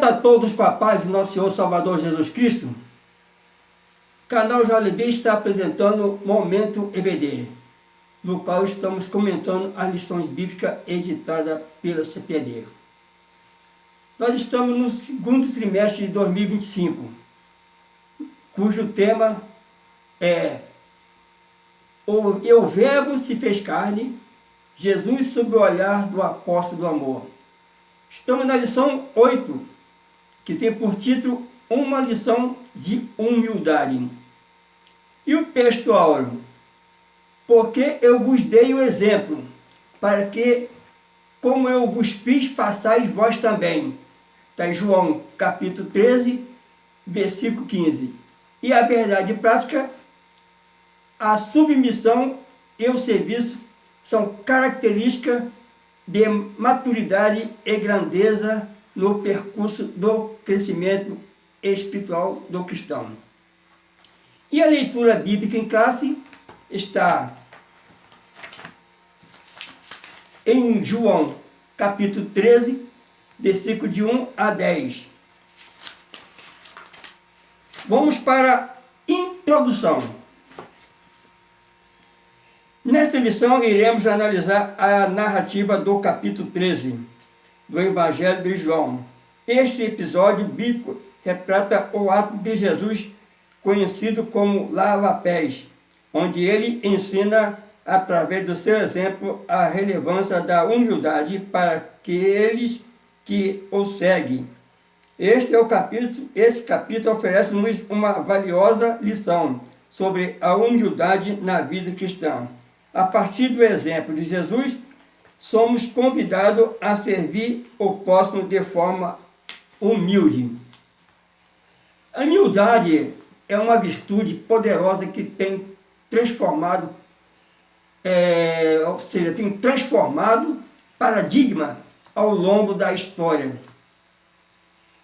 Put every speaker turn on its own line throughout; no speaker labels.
Cumprimento a todos com a paz do nosso Senhor Salvador Jesus Cristo. O canal JLB está apresentando Momento EBD, no qual estamos comentando as lições bíblicas editadas pela CPD. Nós estamos no segundo trimestre de 2025, cujo tema é O Verbo se fez carne, Jesus sob o olhar do apóstolo do amor. Estamos na lição 8, que tem por título Uma lição de humildade. E o texto áureo: porque eu vos dei o exemplo, para que, como eu vos fiz, façais vós também. Está em João capítulo 13, versículo 15. E a verdade prática, a submissão e o serviço são características de maturidade e grandeza no percurso do crescimento espiritual do cristão. E a leitura bíblica em classe está em João, capítulo 13, versículo de 1 a 10. Vamos para a introdução. Nesta lição, iremos analisar a narrativa do capítulo 13 do Evangelho de João. Este episódio bíblico retrata o ato de Jesus, conhecido como lava-pés, onde ele ensina, através do seu exemplo, a relevância da humildade para aqueles que o seguem. Esse capítulo oferece-nos uma valiosa lição sobre a humildade na vida cristã. A partir do exemplo de Jesus, somos convidados a servir o próximo de forma humilde. A humildade é uma virtude poderosa que tem transformado, tem transformado paradigma ao longo da história.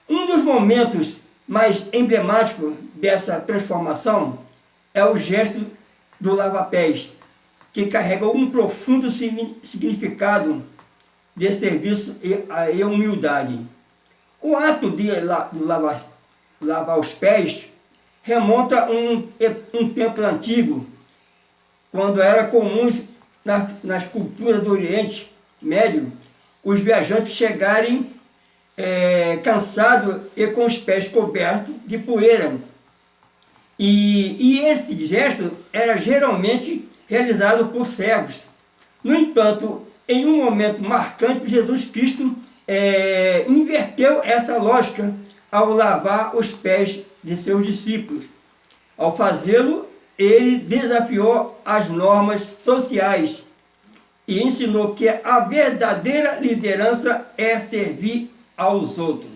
Um dos momentos mais emblemáticos dessa transformação é o gesto do lava-pés, que carrega um profundo significado de serviço e humildade. O ato de lavar os pés remonta a um tempo antigo, quando era comum nas culturas do Oriente Médio os viajantes chegarem cansados e com os pés cobertos de poeira. E esse gesto era geralmente realizado por cegos. No entanto, em um momento marcante, Jesus Cristo inverteu essa lógica ao lavar os pés de seus discípulos. Ao fazê-lo, ele desafiou as normas sociais e ensinou que a verdadeira liderança é servir aos outros.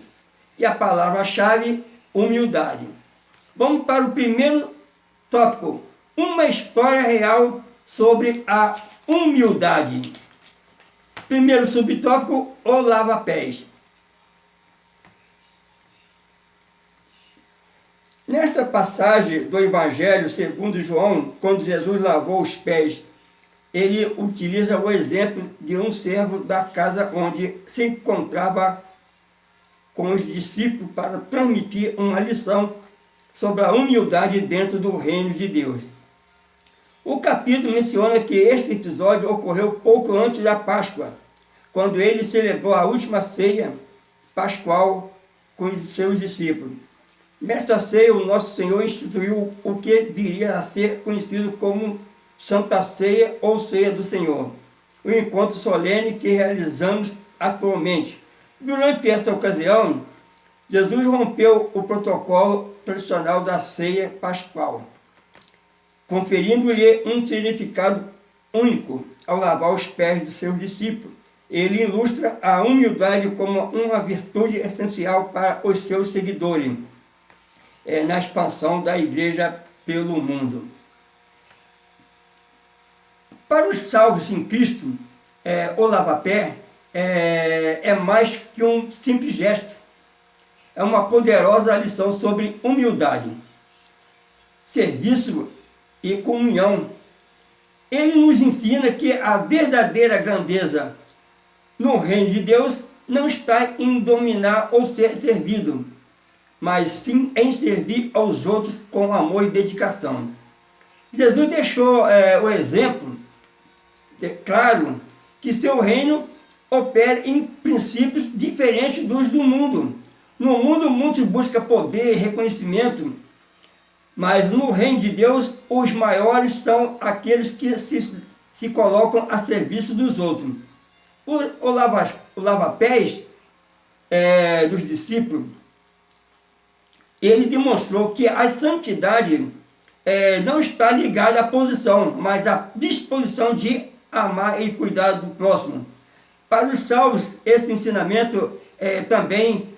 E a palavra-chave, humildade. Vamos para o primeiro tópico, uma história real sobre a humildade. Primeiro subtópico, o lava-pés. Nesta passagem do Evangelho segundo João, quando Jesus lavou os pés, ele utiliza o exemplo de um servo da casa onde se encontrava com os discípulos para transmitir uma lição sobre a humildade dentro do reino de Deus. O capítulo menciona que este episódio ocorreu pouco antes da Páscoa, quando ele celebrou a última ceia pascual com os seus discípulos. Nesta ceia, o nosso Senhor instituiu o que viria a ser conhecido como Santa Ceia ou Ceia do Senhor, o encontro solene que realizamos atualmente. Durante esta ocasião, Jesus rompeu o protocolo tradicional da ceia pascual, conferindo-lhe um significado único ao lavar os pés de seus discípulos. Ele ilustra a humildade como uma virtude essencial para os seus seguidores na expansão da igreja pelo mundo. Para os salvos em Cristo, o lava-pé é mais que um simples gesto. É uma poderosa lição sobre humildade, serviço e comunhão. Ele nos ensina que a verdadeira grandeza no reino de Deus não está em dominar ou ser servido, mas sim em servir aos outros com amor e dedicação. Jesus deixou o exemplo, claro, que seu reino opera em princípios diferentes dos do mundo. No mundo, muitos buscam poder e reconhecimento, mas no reino de Deus, os maiores são aqueles que se colocam a serviço dos outros. O lava-pés dos discípulos, ele demonstrou que a santidade não está ligada à posição, mas à disposição de amar e cuidar do próximo. Para os salvos, esse ensinamento também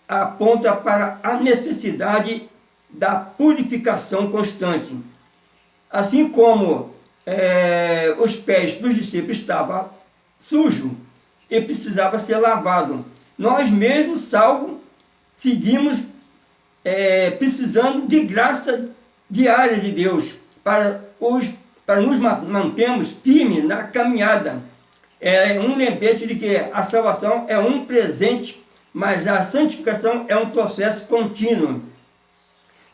aponta para a necessidade da purificação constante. Assim como os pés dos discípulos estavam sujos e precisavam ser lavados, nós mesmos, salvos, seguimos precisando de graça diária de Deus para nos mantermos firmes na caminhada. É um lembrete de que a salvação é um presente, mas a santificação é um processo contínuo.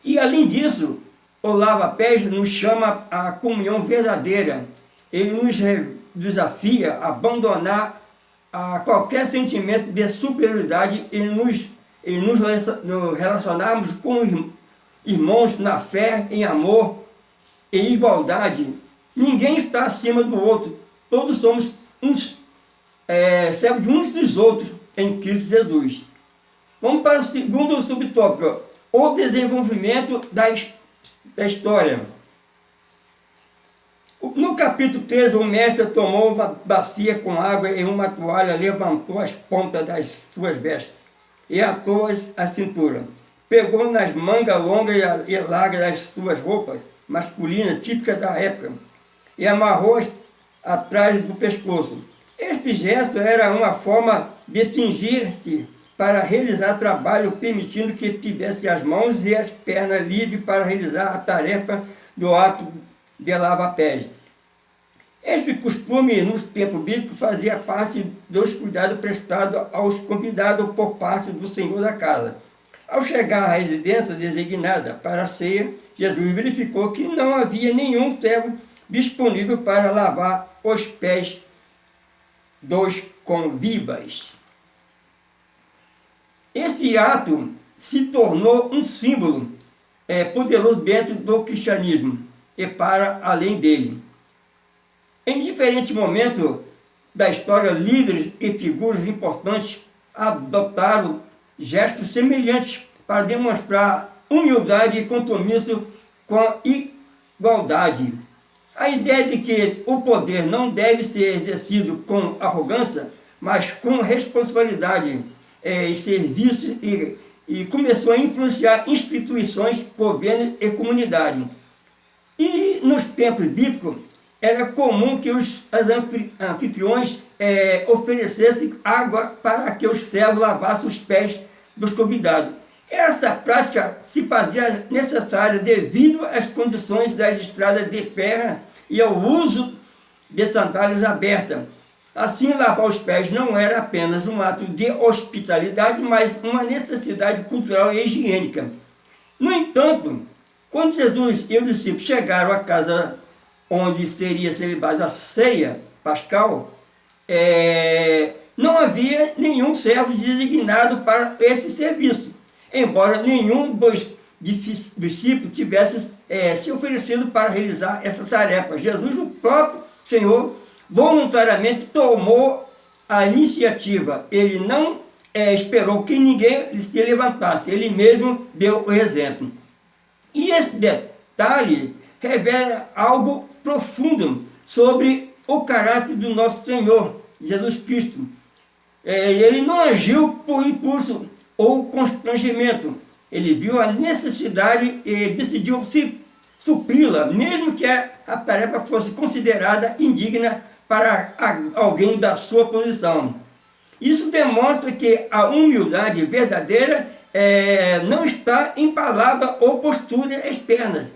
E além disso, o lava-pés nos chama à comunhão verdadeira. Ele nos desafia a abandonar qualquer sentimento de superioridade e nos relacionarmos com os irmãos na fé, em amor e igualdade. Ninguém está acima do outro. Todos somos servos de uns dos outros em Cristo Jesus. Vamos para o segundo subtópico, o desenvolvimento da história. No capítulo 13, o mestre tomou uma bacia com água e uma toalha, levantou as pontas das suas vestes e atou-as à cintura. Pegou nas mangas longas e largas das suas roupas masculinas, típicas da época, e amarrou-as atrás do pescoço. Este gesto era uma forma de fingir-se para realizar trabalho, permitindo que tivesse as mãos e as pernas livres para realizar a tarefa do ato de lava-pés. Este costume, no tempo bíblico, fazia parte dos cuidados prestados aos convidados por parte do Senhor da casa. Ao chegar à residência designada para a ceia, Jesus verificou que não havia nenhum servo disponível para lavar os pés dos convivas. Esse ato se tornou um símbolo poderoso dentro do cristianismo e para além dele. Em diferentes momentos da história, líderes e figuras importantes adotaram gestos semelhantes para demonstrar humildade e compromisso com a igualdade. A ideia de que o poder não deve ser exercido com arrogância, mas com responsabilidade e serviço, e começou a influenciar instituições, governo e comunidade. E nos tempos bíblicos, era comum que os anfitriões oferecessem água para que os servos lavassem os pés dos convidados. Essa prática se fazia necessária devido às condições das estradas de terra e ao uso de sandálias abertas. Assim, lavar os pés não era apenas um ato de hospitalidade, mas uma necessidade cultural e higiênica. No entanto, quando Jesus e os discípulos chegaram à casa onde seria celebrada a ceia pascal, não havia nenhum servo designado para esse serviço, embora nenhum dos discípulos tivesse se oferecido para realizar essa tarefa. Jesus, o próprio Senhor, voluntariamente tomou a iniciativa. Ele não esperou que ninguém se levantasse, ele mesmo deu o exemplo. E esse detalhe revela algo profundo sobre o caráter do nosso Senhor, Jesus Cristo. Ele não agiu por impulso ou constrangimento. Ele viu a necessidade e decidiu se supri-la, mesmo que a tarefa fosse considerada indigna para alguém da sua posição. Isso demonstra que a humildade verdadeira não está em palavras ou posturas externas,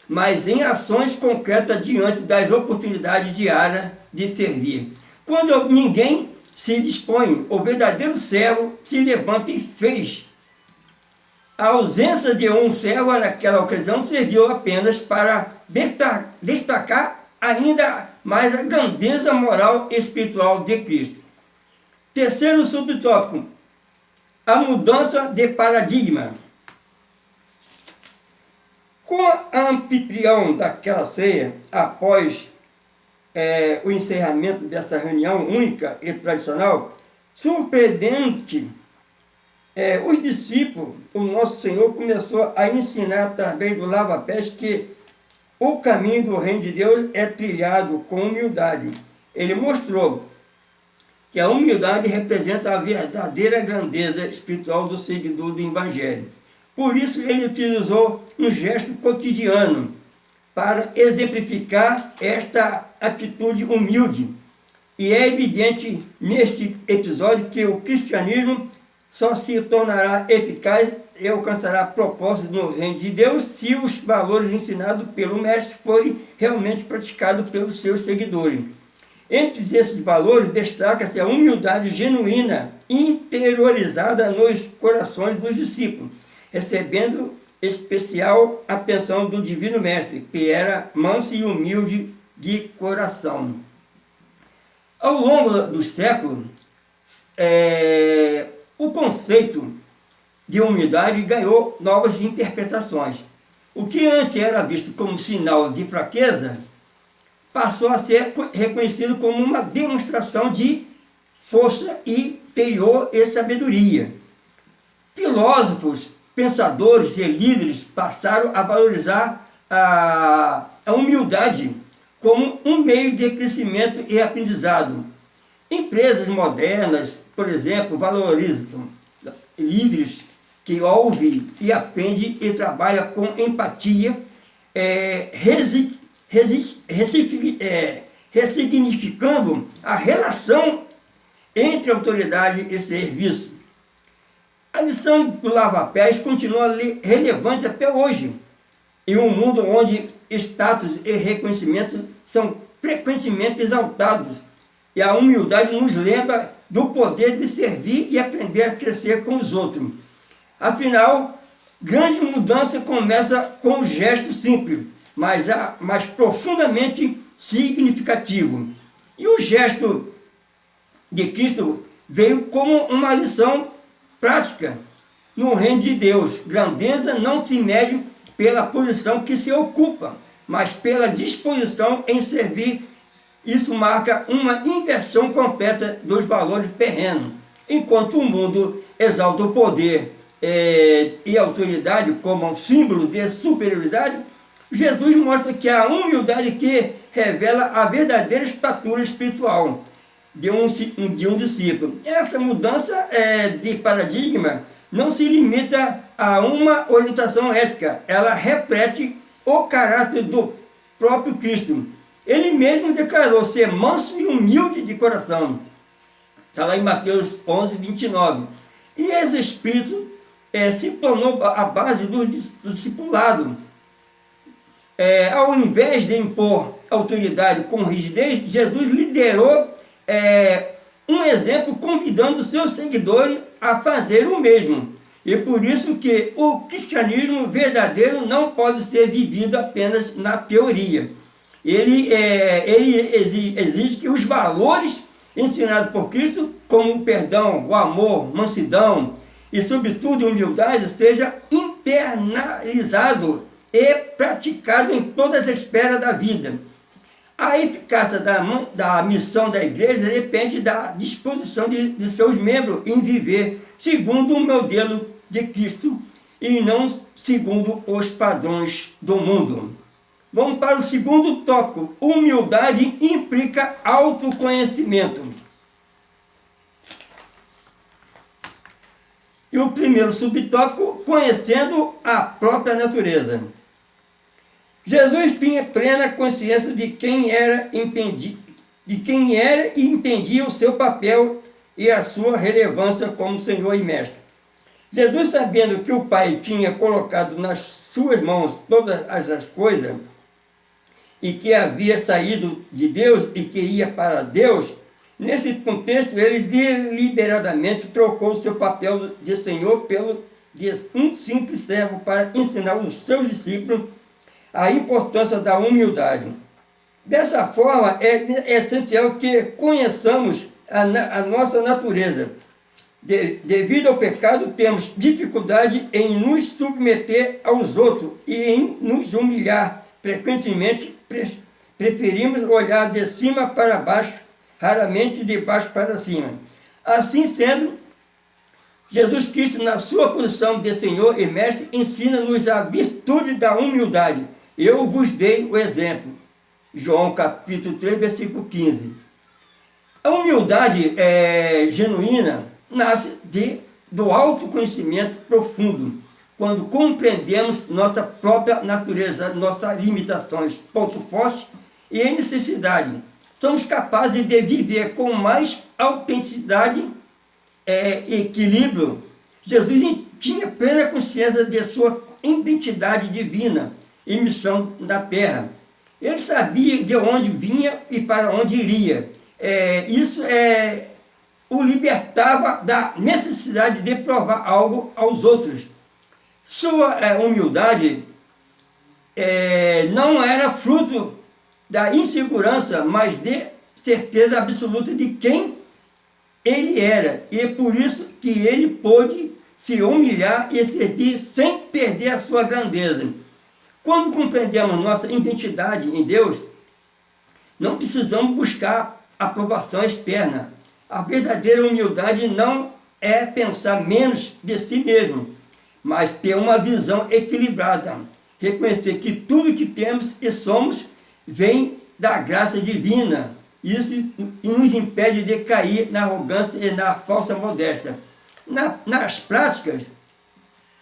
mas em ações concretas diante das oportunidades diárias de servir. Quando ninguém se dispõe, o verdadeiro servo se levanta e fez. A ausência de um servo naquela ocasião serviu apenas para destacar ainda mais a grandeza moral e espiritual de Cristo. Terceiro subtópico, a mudança de paradigma. Com a anfitrião daquela ceia, após o encerramento dessa reunião única e tradicional, surpreendente, os discípulos, o nosso Senhor começou a ensinar através do lava-pés que o caminho do reino de Deus é trilhado com humildade. Ele mostrou que a humildade representa a verdadeira grandeza espiritual do seguidor do Evangelho. Por isso ele utilizou um gesto cotidiano para exemplificar esta atitude humilde. E é evidente neste episódio que o cristianismo só se tornará eficaz e alcançará propósito no reino de Deus se os valores ensinados pelo Mestre forem realmente praticados pelos seus seguidores. Entre esses valores destaca-se a humildade genuína, interiorizada nos corações dos discípulos, recebendo especial atenção do Divino Mestre, que era manso e humilde de coração. Ao longo dos séculos, o conceito de humildade ganhou novas interpretações. O que antes era visto como sinal de fraqueza, passou a ser reconhecido como uma demonstração de força interior e sabedoria. Filósofos, pensadores e líderes passaram a valorizar a humildade como um meio de crescimento e aprendizado. Empresas modernas, por exemplo, valorizam líderes que ouvem e aprendem e trabalham com empatia, ressignificando a relação entre autoridade e serviço. A lição do lava-pés continua relevante até hoje, em um mundo onde status e reconhecimento são frequentemente exaltados, e a humildade nos lembra do poder de servir e aprender a crescer com os outros. Afinal, grande mudança começa com um gesto simples, mas profundamente significativo. E o gesto de Cristo veio como uma lição prática no reino de Deus. Grandeza não se mede pela posição que se ocupa, mas pela disposição em servir. Isso marca uma inversão completa dos valores terrenos. Enquanto o mundo exalta o poder e a autoridade como um símbolo de superioridade, Jesus mostra que a humildade que revela a verdadeira estatura espiritual de um discípulo. Essa mudança de paradigma não se limita a uma orientação ética, ela reflete o caráter do próprio Cristo. Ele mesmo declarou ser manso e humilde de coração. Está lá em Mateus 11, 29. E esse Espírito se tornou a base do discipulado. Ao invés de impor autoridade com rigidez, Jesus liderou um exemplo convidando seus seguidores a fazer o mesmo. E por isso que o cristianismo verdadeiro não pode ser vivido apenas na teoria. Ele exige que os valores ensinados por Cristo, como o perdão, o amor, mansidão e, sobretudo, humildade, seja internalizado e praticado em todas as esferas da vida. A eficácia da missão da igreja depende da disposição de seus membros em viver segundo o modelo de Cristo e não segundo os padrões do mundo. Vamos para o segundo tópico. Humildade implica autoconhecimento. E o primeiro subtópico, conhecendo a própria natureza. Jesus tinha plena consciência de quem era e entendia o seu papel e a sua relevância como Senhor e Mestre. Jesus, sabendo que o Pai tinha colocado nas suas mãos todas as coisas, e que havia saído de Deus e que ia para Deus, Nesse contexto, ele deliberadamente trocou o seu papel de Senhor pelo de um simples servo para ensinar os seus discípulos a importância da humildade. Dessa forma, é essencial que conheçamos a nossa natureza. Devido ao pecado, temos dificuldade em nos submeter aos outros e em nos humilhar. Frequentemente, preferimos olhar de cima para baixo, raramente de baixo para cima. Assim sendo, Jesus Cristo, na sua posição de Senhor e Mestre, ensina-nos a virtude da humildade. Eu vos dei o exemplo. João capítulo 3, versículo 15. A humildade genuína nasce do autoconhecimento profundo, quando compreendemos nossa própria natureza, nossas limitações, ponto forte e necessidade. Somos capazes de viver com mais autenticidade e equilíbrio. Jesus tinha plena consciência de sua identidade divina e missão na terra. Ele sabia de onde vinha e para onde iria. Isso o libertava da necessidade de provar algo aos outros. Sua humildade não era fruto da insegurança, mas de certeza absoluta de quem ele era. E é por isso que ele pôde se humilhar e servir sem perder a sua grandeza. Quando compreendemos nossa identidade em Deus, não precisamos buscar aprovação externa. A verdadeira humildade não é pensar menos de si mesmo, mas ter uma visão equilibrada. Reconhecer que tudo que temos e somos vem da graça divina. Isso nos impede de cair na arrogância e na falsa modéstia. Nas práticas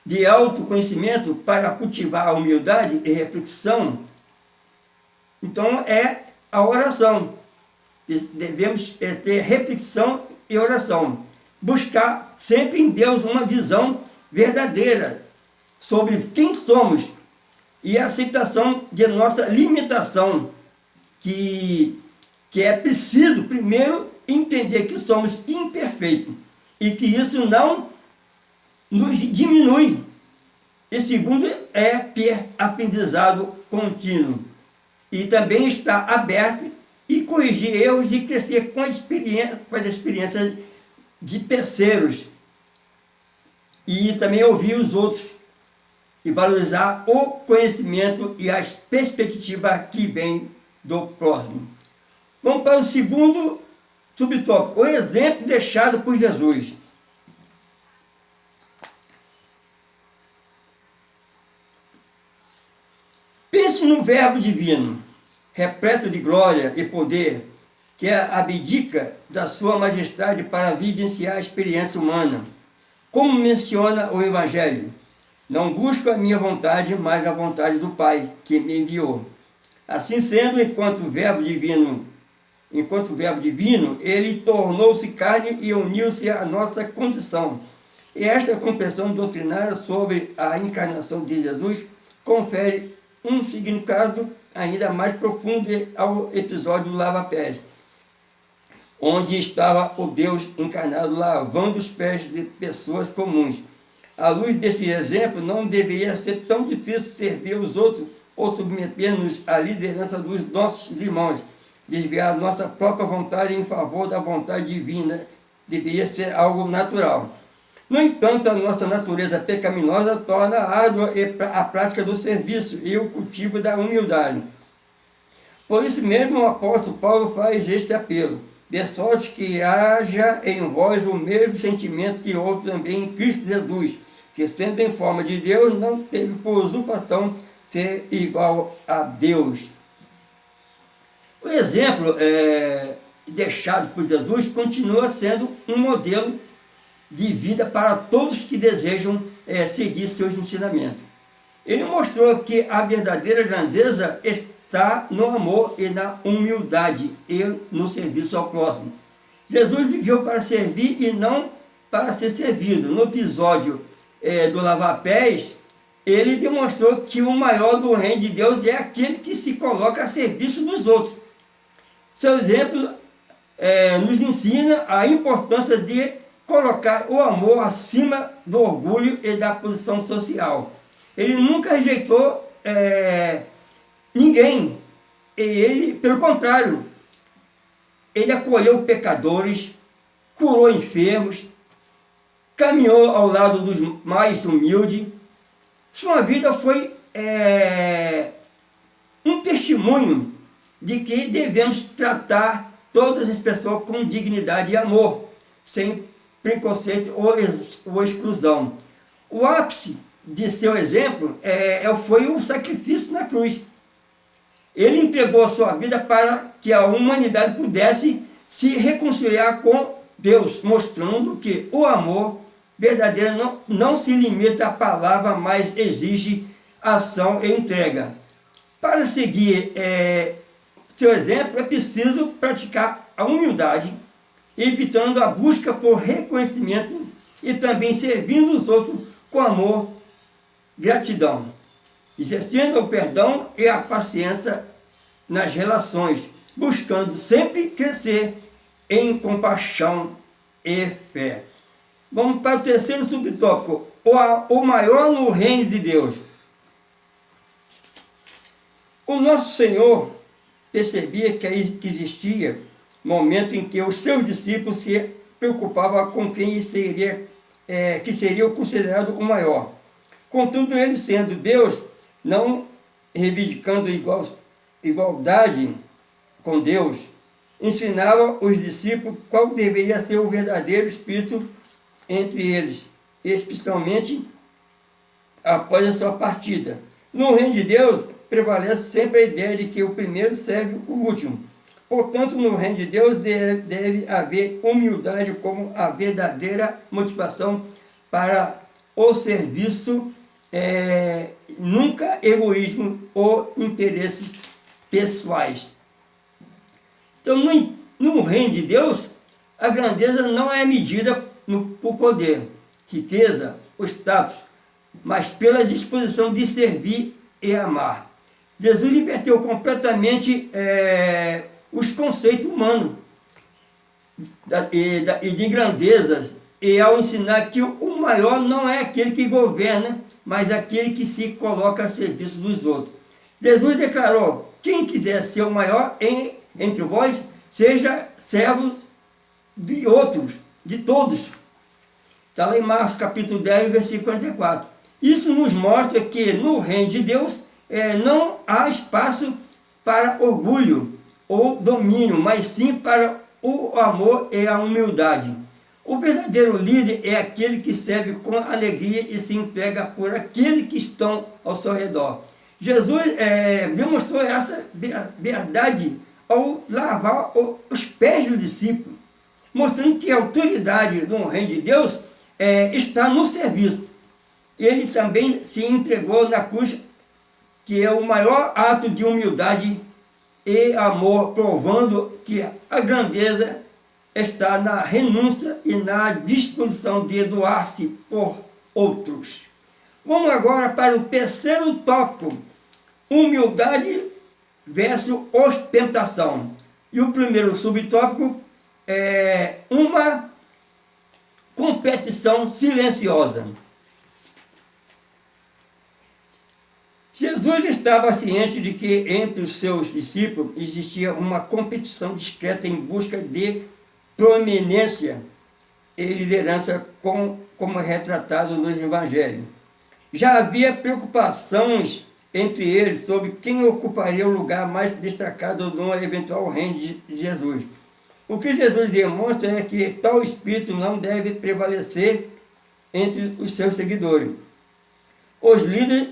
de autoconhecimento para cultivar a humildade e reflexão, então é a oração. Devemos ter reflexão e oração. Buscar sempre em Deus uma visão verdadeira sobre quem somos e a aceitação de nossa limitação, que é preciso primeiro entender que somos imperfeitos e que isso não nos diminui. E segundo é ter aprendizado contínuo e também estar aberto e corrigir erros e crescer com as experiências de terceiros e também ouvir os outros e valorizar o conhecimento e as perspectivas que vêm do próximo. Vamos para o segundo subtópico, o exemplo deixado por Jesus. Pense no Verbo divino, repleto de glória e poder, que abdica da sua majestade para vivenciar a experiência humana. Como menciona o Evangelho, não busco a minha vontade, mas a vontade do Pai, que me enviou. Assim sendo, enquanto Verbo divino, ele tornou-se carne e uniu-se à nossa condição. E esta compreensão doutrinária sobre a encarnação de Jesus confere um significado ainda mais profundo ao episódio do lava-pés, onde estava o Deus encarnado lavando os pés de pessoas comuns. À luz desse exemplo, não deveria ser tão difícil servir os outros ou submeter-nos à liderança dos nossos irmãos. Desviar nossa própria vontade em favor da vontade divina deveria ser algo natural. No entanto, a nossa natureza pecaminosa torna árdua a prática do serviço e o cultivo da humildade. Por isso mesmo o apóstolo Paulo faz este apelo: de sorte que haja em vós o mesmo sentimento que houve também em Cristo Jesus, que sendo em forma de Deus, não teve por usurpação ser igual a Deus. O exemplo deixado por Jesus continua sendo um modelo de vida para todos que desejam seguir seus ensinamentos. Ele mostrou que a verdadeira grandeza está no amor e na humildade e no serviço ao próximo. Jesus viveu para servir e não para ser servido. No episódio do lava-pés, ele demonstrou que o maior do reino de Deus é aquele que se coloca a serviço dos outros. Seu exemplo nos ensina a importância de colocar o amor acima do orgulho e da posição social. Ele nunca rejeitou ninguém. E ele, pelo contrário, ele acolheu pecadores, curou enfermos, caminhou ao lado dos mais humildes. Sua vida foi um testemunho de que devemos tratar todas as pessoas com dignidade e amor, sem preconceito ou exclusão. O ápice de seu exemplo foi o sacrifício na cruz. Ele entregou a sua vida para que a humanidade pudesse se reconciliar com Deus, mostrando que o amor verdadeiro não se limita à palavra, mas exige ação e entrega. Para seguir seu exemplo, é preciso praticar a humildade, evitando a busca por reconhecimento e também servindo os outros com amor, gratidão, exercendo o perdão e a paciência nas relações, buscando sempre crescer em compaixão e fé. Vamos para o terceiro subtópico, o maior no reino de Deus. O nosso Senhor percebia que existia momento em que os seus discípulos se preocupavam com quem que seria considerado o maior. Contudo, ele sendo Deus, não reivindicando igualdade com Deus, ensinava os discípulos qual deveria ser o verdadeiro espírito entre eles, especialmente após a sua partida. No reino de Deus, prevalece sempre a ideia de que o primeiro serve o último. Portanto, no reino de Deus deve haver humildade como a verdadeira motivação para o serviço, nunca egoísmo ou interesses pessoais. Então, no reino de Deus, a grandeza não é medida por poder, riqueza ou status, mas pela disposição de servir e amar. Jesus libertou completamente os conceitos humanos e de grandezas, e ao ensinar que o maior não é aquele que governa, mas aquele que se coloca a serviço dos outros. Jesus declarou: quem quiser ser o maior entre vós, seja servos de outros, de todos. Está lá em Marcos capítulo 10, versículo 44. Isso nos mostra que no reino de Deus não há espaço para orgulho ou domínio, mas sim para o amor e a humildade. O verdadeiro líder é aquele que serve com alegria e se entrega por aqueles que estão ao seu redor. Jesus demonstrou essa verdade ao lavar os pés do discípulo, mostrando que a autoridade no reino de Deus está no serviço. Ele também se entregou na cruz, que é o maior ato de humildade e amor, provando que a grandeza está na renúncia e na disposição de doar-se por outros. Vamos agora para o terceiro tópico, humildade versus ostentação. E o primeiro subtópico é uma competição silenciosa. Jesus estava ciente de que entre os seus discípulos existia uma competição discreta em busca de proeminência e liderança, como é retratado nos evangelhos. Já havia preocupações entre eles sobre quem ocuparia o lugar mais destacado no eventual reino de Jesus. O que Jesus demonstra é que tal espírito não deve prevalecer entre os seus seguidores. Os líderes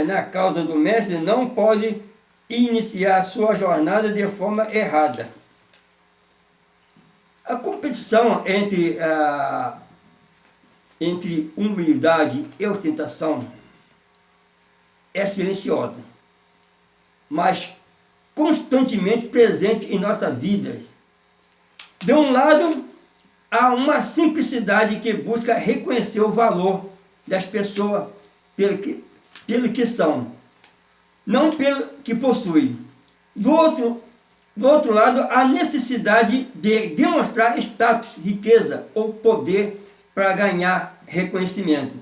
na causa do mestre não podem iniciar sua jornada de forma errada. A competição entre humildade e ostentação é silenciosa, mas constantemente presente em nossas vidas. De um lado, há uma simplicidade que busca reconhecer o valor das pessoas pelo que são, não pelo que possuem. Do outro do outro lado, a necessidade de demonstrar status, riqueza ou poder para ganhar reconhecimento.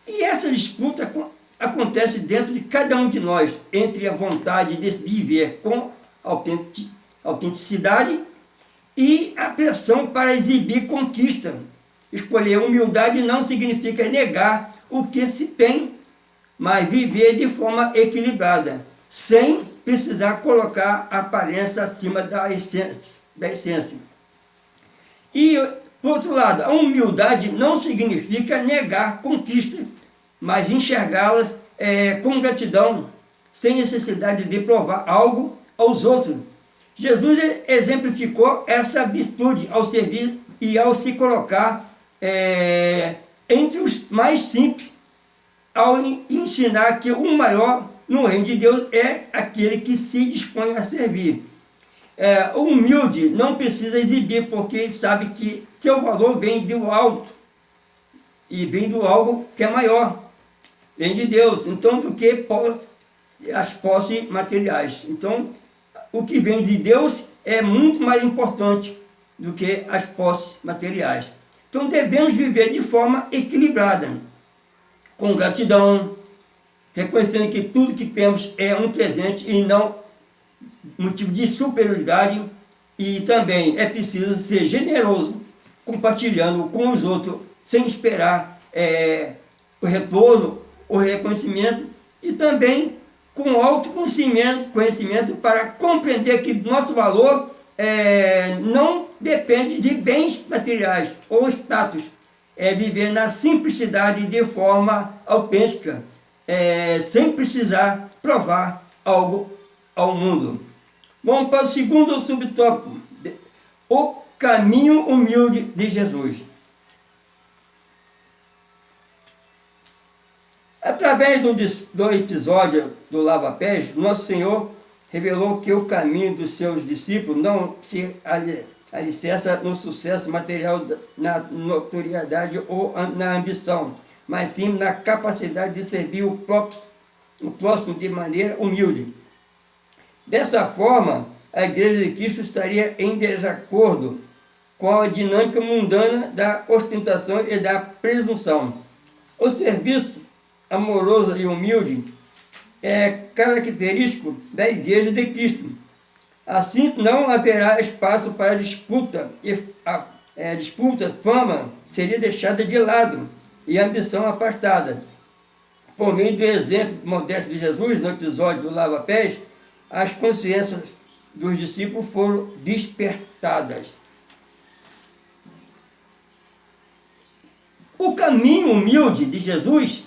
E essa disputa acontece dentro de cada um de nós, entre a vontade de viver com autenticidade e a pressão para exibir conquista. Escolher humildade não significa negar o que se tem, mas viver de forma equilibrada, sem precisar colocar a aparência acima da essência. E, por outro lado, a humildade não significa negar conquistas, mas enxergá-las com gratidão, sem necessidade de provar algo aos outros. Jesus exemplificou essa virtude ao servir e ao se colocar entre os mais simples, ao ensinar que o maior no reino de Deus é aquele que se dispõe a servir. O humilde não precisa exibir, porque sabe que seu valor vem do alto e vem do algo que é maior, vem de Deus, então do que as posses materiais. Então, o que vem de Deus é muito mais importante do que as posses materiais. Então, devemos viver de forma equilibrada, com gratidão, reconhecendo que tudo que temos é um presente e não motivo de superioridade, e também é preciso ser generoso, compartilhando com os outros, sem esperar o retorno, o reconhecimento, e também com autoconhecimento para compreender que nosso valor não depende de bens materiais ou status, é viver na simplicidade de forma autêntica, sem precisar provar algo ao mundo. Vamos para o segundo subtópico, o caminho humilde de Jesus. Através do episódio do lava-pés, nosso Senhor revelou que o caminho dos seus discípulos não se alicerça no sucesso material, na notoriedade ou na ambição, mas sim na capacidade de servir o próximo de maneira humilde. Dessa forma, a Igreja de Cristo estaria em desacordo com a dinâmica mundana da ostentação e da presunção. O serviço amoroso e humilde é característico da Igreja de Cristo. Assim, não haverá espaço para disputa, e a fama seria deixada de lado e a ambição afastada. Por meio do exemplo modesto de Jesus, no episódio do lava-pés, as consciências dos discípulos foram despertadas. O caminho humilde de Jesus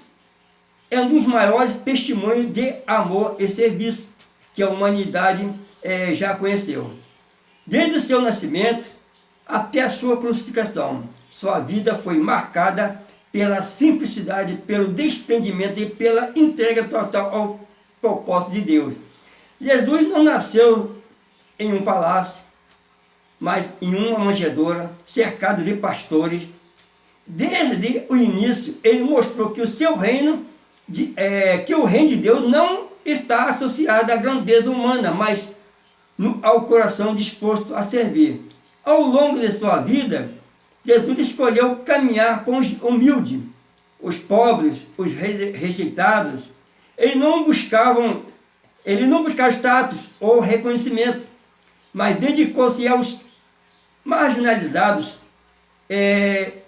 é um dos maiores testemunhos de amor e serviço que a humanidade já conheceu. Desde o seu nascimento até a sua crucificação, sua vida foi marcada pela simplicidade, pelo desprendimento e pela entrega total ao propósito de Deus. Jesus não nasceu em um palácio, mas em uma manjedoura, cercado de pastores. Desde o início, ele mostrou que o seu reino, que o reino de Deus não está associado à grandeza humana, mas ao coração disposto a servir. Ao longo de sua vida, Jesus escolheu caminhar com os humildes, os pobres, os rejeitados. Ele não buscava status ou reconhecimento, mas dedicou-se aos marginalizados,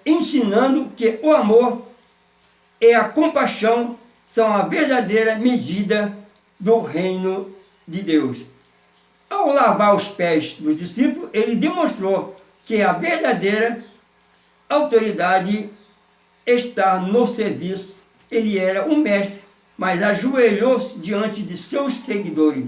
ensinando que o amor e a compaixão são a verdadeira medida do reino de Deus. Ao lavar os pés dos discípulos, ele demonstrou que a verdadeira autoridade está no serviço. Ele era um mestre, mas ajoelhou-se diante de seus seguidores,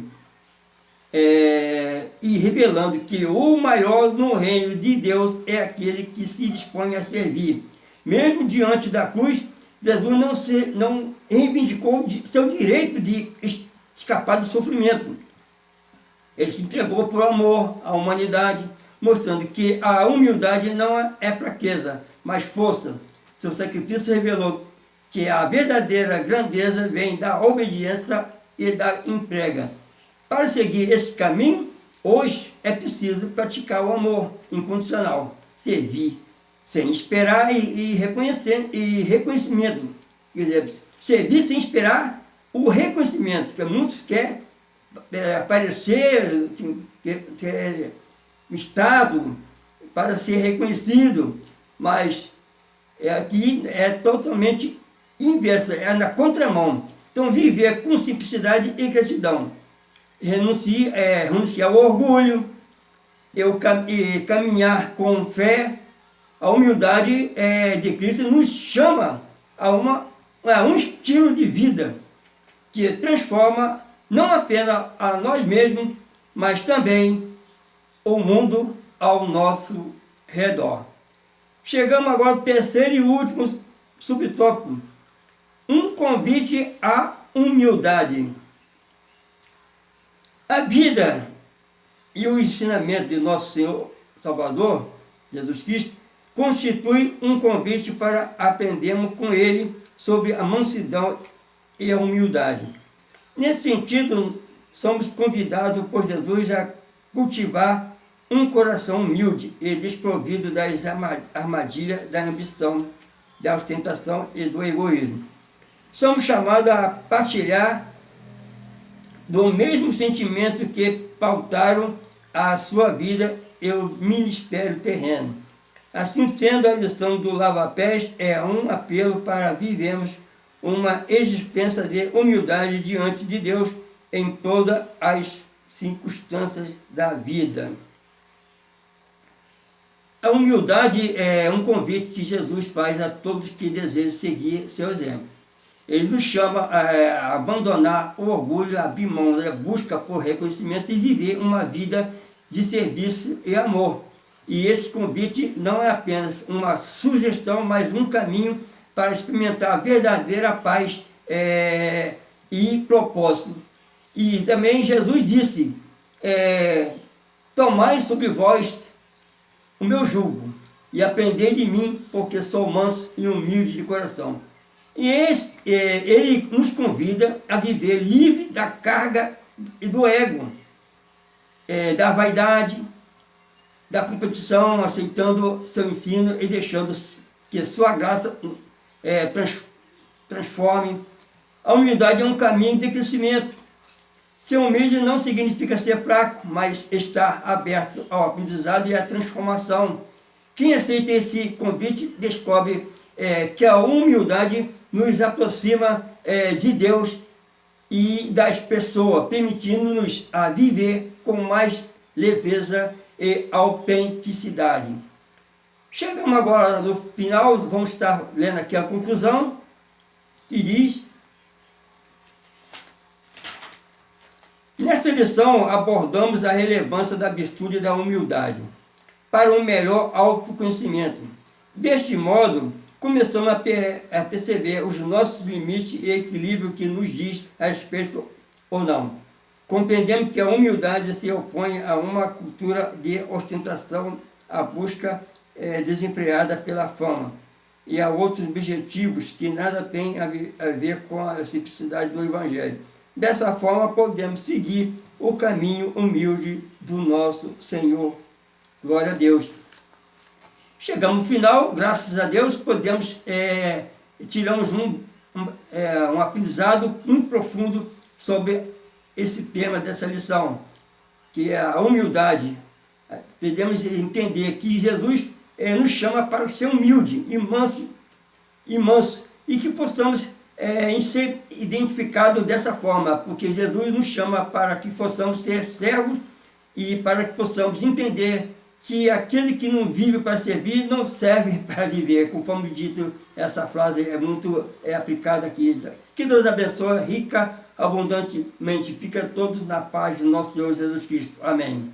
e revelando que o maior no reino de Deus é aquele que se dispõe a servir. Mesmo diante da cruz, Jesus não reivindicou seu direito de escapar do sofrimento. Ele se entregou por amor à humanidade, mostrando que a humildade não é fraqueza, mas força. Seu sacrifício revelou que a verdadeira grandeza vem da obediência e da entrega. Para seguir esse caminho, Hoje é preciso praticar o amor incondicional, servir sem esperar e reconhecer, e reconhecimento. Quer dizer, servir sem esperar o reconhecimento, que muitos querem aparecer, ter estado para ser reconhecido, mas aqui é totalmente inverso, é na contramão. Então, viver com simplicidade e gratidão. Renunciar ao orgulho, e caminhar com fé. A humildade de Cristo nos chama a um estilo de vida que transforma não apenas a nós mesmos, mas também o mundo ao nosso redor. Chegamos agora ao terceiro e último subtópico. Um convite à humildade. A vida e o ensinamento de nosso Senhor Salvador, Jesus Cristo, constitui um convite para aprendermos com Ele sobre a mansidão e a humildade. Nesse sentido, somos convidados por Jesus a cultivar um coração humilde e desprovido das armadilhas da ambição, da ostentação e do egoísmo. Somos chamados a partilhar do mesmo sentimento que pautaram a sua vida e o ministério terreno. Assim sendo, a lição do lava-pés é um apelo para vivermos uma existência de humildade diante de Deus em todas as circunstâncias da vida. A humildade é um convite que Jesus faz a todos que desejam seguir seu exemplo. Ele nos chama a abandonar o orgulho, a abrir mão da busca por reconhecimento e viver uma vida de serviço e amor. E esse convite não é apenas uma sugestão, mas um caminho para experimentar a verdadeira paz e propósito. E também Jesus disse, tomai sobre vós o meu jugo e aprendei de mim, porque sou manso e humilde de coração. E ele nos convida a viver livre da carga e do ego, da vaidade, da competição, aceitando seu ensino e deixando que sua graça transforme. A humildade é um caminho de crescimento. Ser humilde não significa ser fraco, mas estar aberto ao aprendizado e à transformação. Quem aceita esse convite descobre que a humildade nos aproxima de Deus e das pessoas, permitindo-nos a viver com mais leveza e autenticidade. Chegamos agora no final, vamos estar lendo aqui a conclusão, que diz: nesta lição abordamos a relevância da virtude da humildade para um melhor autoconhecimento. Deste modo, começamos a perceber os nossos limites e equilíbrio que nos diz a respeito ou não. Compreendemos que a humildade se opõe a uma cultura de ostentação, à busca desenfreada pela fama e a outros objetivos que nada têm a ver com a simplicidade do Evangelho. Dessa forma, podemos seguir o caminho humilde do nosso Senhor. Glória a Deus. Chegamos no final, graças a Deus, tiramos um aprendizado muito profundo sobre esse tema dessa lição, que é a humildade. Podemos entender que Jesus nos chama para ser humilde e manso, e que possamos ser identificados dessa forma, porque Jesus nos chama para que possamos ser servos e para que possamos entender que aquele que não vive para servir não serve para viver, conforme dito, essa frase é aplicada aqui. Que Deus abençoe rica, abundantemente. Fica todos na paz do nosso Senhor Jesus Cristo. Amém.